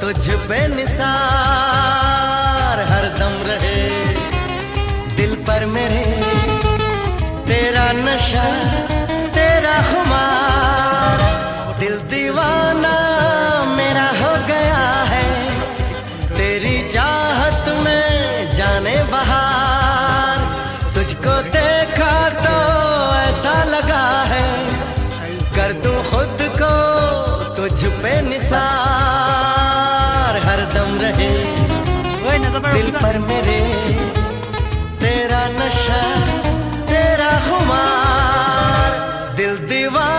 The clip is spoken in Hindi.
तुझ पे निसार हरदम रहे दिल पर मेरे तेरा नशा तेरा खुमार। दिल दीवाना मेरा हो गया है तेरी चाहत में जाने बहार। तुझको देखा तो ऐसा लगा है कर दूं खुद को तुझ पे निसार हरदम रहे दिल पर मेरे तेरा नशा तेरा खुमार। दिल दीवाना